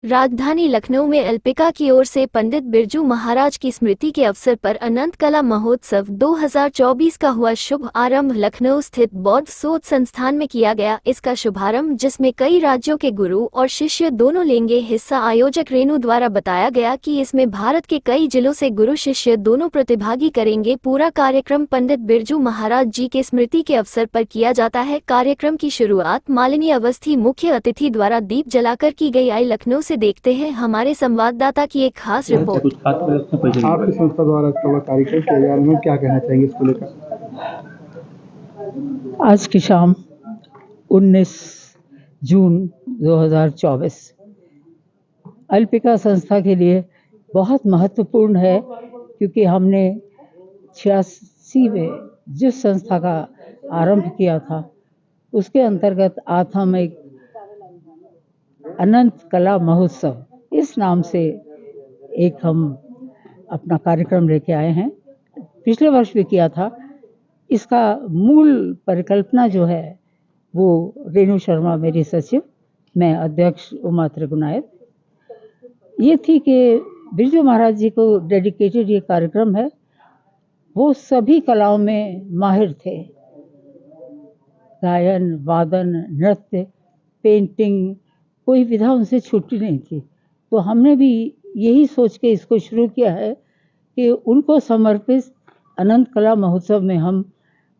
राजधानी लखनऊ में अल्पिका की ओर से पंडित बिरजू महाराज की स्मृति के अवसर पर अनंत कला महोत्सव 2024 का हुआ शुभ आरंभ लखनऊ स्थित बौद्ध शोध संस्थान में किया गया। इसका शुभारंभ, जिसमें कई राज्यों के गुरु और शिष्य दोनों लेंगे हिस्सा, आयोजक रेणु द्वारा बताया गया कि इसमें भारत के कई जिलों से गुरु शिष्य दोनों प्रतिभागी करेंगे। पूरा कार्यक्रम पंडित बिरजू महाराज जी के स्मृति के अवसर पर किया जाता है। कार्यक्रम की शुरुआत मालिनी अवस्थी मुख्य अतिथि द्वारा दीप जलाकर की गई। आई लखनऊ से देखते हैं हमारे संवाददाता की एक खास रिपोर्ट। आपकी संस्था द्वारा कार्यक्रम किया जा रहा है, क्या कहना चाहेंगे इसको लेकर? आज की शाम 19 जून 2024 अल्पिका संस्था के लिए बहुत महत्वपूर्ण है, क्योंकि हमने 86 में जिस संस्था का आरंभ किया था उसके अंतर्गत आज हम एक अनंत कला महोत्सव इस नाम से एक हम अपना कार्यक्रम लेके आए हैं। पिछले वर्ष भी किया था। इसका मूल परिकल्पना जो है वो रेणु शर्मा मेरी सचिव, मैं अध्यक्ष उमा त्रिगुणायत, ये थी कि बिरजू महाराज जी को डेडिकेटेड ये कार्यक्रम है। वो सभी कलाओं में माहिर थे, गायन, वादन, नृत्य, पेंटिंग, कोई विधा उनसे छूटी नहीं थी। तो हमने भी यही सोच के इसको शुरू किया है कि उनको समर्पित अनंत कला महोत्सव में हम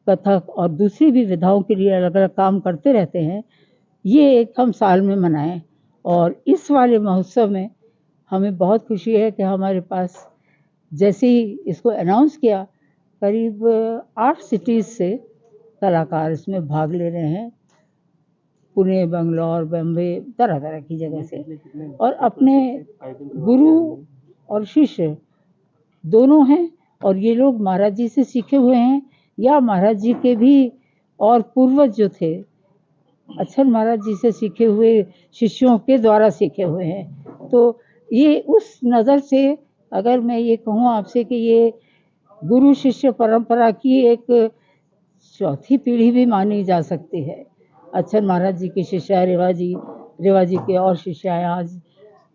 कथक और दूसरी भी विधाओं के लिए अलग अलग काम करते रहते हैं, ये एक हम साल में मनाएं। और इस वाले महोत्सव में हमें बहुत खुशी है कि हमारे पास जैसे ही इसको अनाउंस किया, करीब 8 सिटीज़ से कलाकार इसमें भाग ले रहे हैं। पुणे, बंगलौर, बम्बई, तरह तरह की जगह से, और अपने गुरु और शिष्य दोनों हैं। और ये लोग महाराज जी से सीखे हुए हैं या महाराज जी के भी और पूर्वज जो थे अक्षर महाराज जी से सीखे हुए शिष्यों के द्वारा सीखे हुए हैं। तो ये उस नज़र से अगर मैं ये कहूँ आपसे कि ये गुरु शिष्य परंपरा की एक चौथी पीढ़ी भी मानी जा सकती है। अक्षर महाराज जी की शिष्या रेवा जी के और शिष्या आज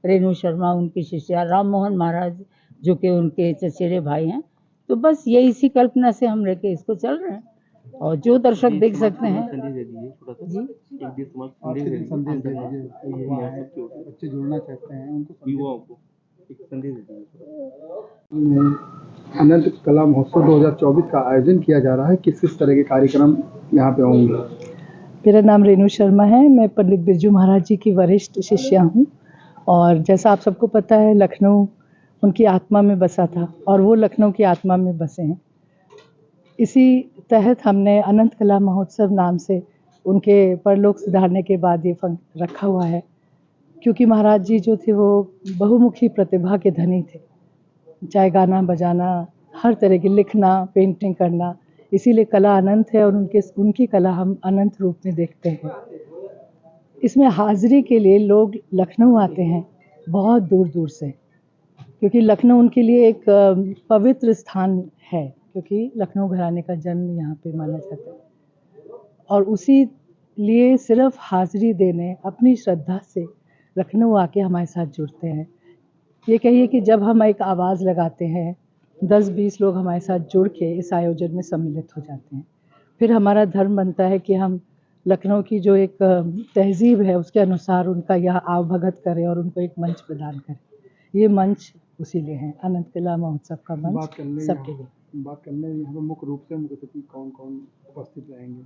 रेणु शर्मा उनकी शिष्या, राम मोहन महाराज जो कि उनके चचेरे भाई हैं। तो बस ये इसी कल्पना से हम लेके इसको चल रहे हैं, और जो दर्शक देख सकते हैं जी। बच्चे जुड़ना चाहते हैं उनको अनंत कला महोत्सव 2024 का आयोजन किया जा रहा है। किस किस तरह के कार्यक्रम यहाँ पे होंगे? मेरा नाम रेणु शर्मा है, मैं पंडित बिरजू महाराज जी की वरिष्ठ शिष्या हूँ। और जैसा आप सबको पता है, लखनऊ उनकी आत्मा में बसा था और वो लखनऊ की आत्मा में बसे हैं। इसी तहत हमने अनंत कला महोत्सव नाम से उनके परलोक सिधारने के बाद ये रखा हुआ है, क्योंकि महाराज जी जो थे वो बहुमुखी प्रतिभा के धनी थे। चाहे गाना बजाना, हर तरह की लिखना, पेंटिंग करना, इसीलिए कला अनंत है और उनकी कला हम अनंत रूप में देखते हैं। इसमें हाजिरी के लिए लोग लखनऊ आते हैं बहुत दूर दूर से, क्योंकि लखनऊ उनके लिए एक पवित्र स्थान है, क्योंकि लखनऊ घराने का जन्म यहाँ पे माना जाता है। और उसी लिए सिर्फ हाजिरी देने, अपनी श्रद्धा से लखनऊ आके हमारे साथ जुड़ते हैं। ये कहिए कि जब हम एक आवाज़ लगाते हैं, 10-20 लोग हमारे साथ जुड़ के इस आयोजन में सम्मिलित हो जाते हैं। फिर हमारा धर्म बनता है कि हम लखनऊ की जो एक तहज़ीब है उसके अनुसार उनका यह आवभगत करें और उनको एक मंच प्रदान करें। ये मंच उसी लिए है, अनंत कला महोत्सव का मंच सबके लिए। बात करने यहाँ पर मुख्य रूप से मुख्य अतिथि कौन कौन उपस्थित रहेंगे?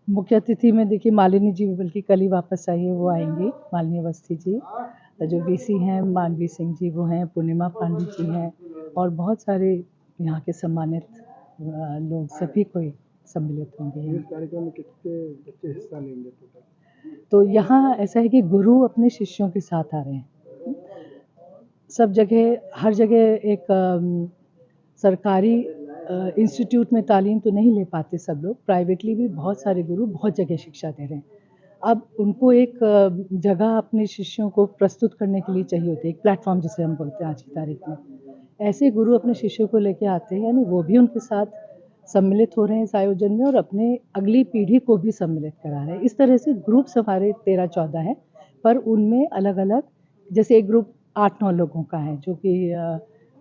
मुख्य अतिथि में देखिए मालिनी जी, बल्कि कल ही वापस आई है, वो आएंगी, मालिनी अवस्थी जी। जो वीसी हैं मानवी सिंह जी वो हैं, पूर्णिमा पांडे जी हैं, और बहुत सारे यहाँ के सम्मानित लोग, सभी कोई सम्मिलित होंगे। इस कार्यक्रम में कितने बच्चे हिस्सा लेंगे? तो यहाँ ऐसा है कि गुरु अपने शिष्यों के साथ आ रहे हैं। सब जगह, हर जगह एक सरकारी इंस्टीट्यूट में तालीम तो नहीं ले पाते सब लोग, प्राइवेटली भी बहुत सारे गुरु बहुत जगह शिक्षा दे रहे हैं। अब उनको एक जगह अपने शिष्यों को प्रस्तुत करने के लिए चाहिए होती है, एक प्लेटफॉर्म जिसे हम बोलते हैं आज की तारीख में। ऐसे गुरु अपने शिष्यों को लेके आते हैं, यानी वो भी उनके साथ सम्मिलित हो रहे हैं इस आयोजन में और अपने अगली पीढ़ी को भी सम्मिलित करा रहे हैं। इस तरह से ग्रुप्स हमारे 13-14 हैं, पर उनमें अलग अलग जैसे एक ग्रुप 8-9 लोगों का है जो कि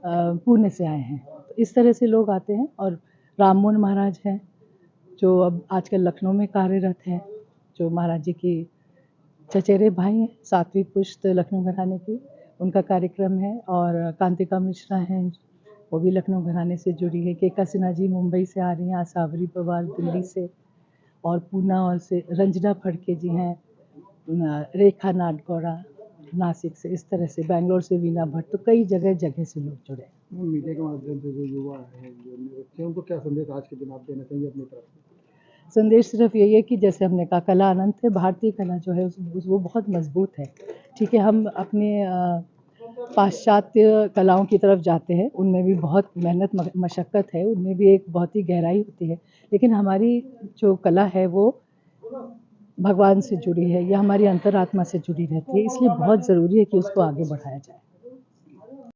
पुणे से आए हैं, तो इस तरह से लोग आते हैं। और राममोहन महाराज हैं जो अब आजकल लखनऊ में कार्यरत हैं, जो महाराज जी की चचेरे भाई हैं, 7वीं पुश्त लखनऊ घराने की, उनका कार्यक्रम है। और कांतिका मिश्रा हैं, वो भी लखनऊ घराने से जुड़ी है। केका सिन्हा जी मुंबई से आ रही हैं, आसावरी पवार दिल्ली से, और पूना और से रंजना फड़के जी हैं, रेखा नाडगौड़ा नासिक से, इस तरह से बैंगलोर से वीना भट्ट, तो कई जगह जगह से लोग जुड़े हैं। मीडिया के माध्यम से जो युवा है, जो नए बच्चे हैं, उनको क्या संदेश आज के दिन आप देना चाहेंगे अपनी तरफ से? संदेश सिर्फ यही है कि जैसे हमने कहा, कला अनंत है, भारतीय कला जो है वो बहुत मजबूत है। ठीक है, हम अपने पाश्चात्य कलाओं की तरफ जाते हैं, उनमें भी बहुत मेहनत मशक्क़त है, उनमें भी एक बहुत ही गहराई होती है, लेकिन हमारी जो कला है वो भगवान से जुड़ी है या हमारी अंतरात्मा से जुड़ी रहती है, इसलिए बहुत ज़रूरी है कि उसको आगे बढ़ाया जाए।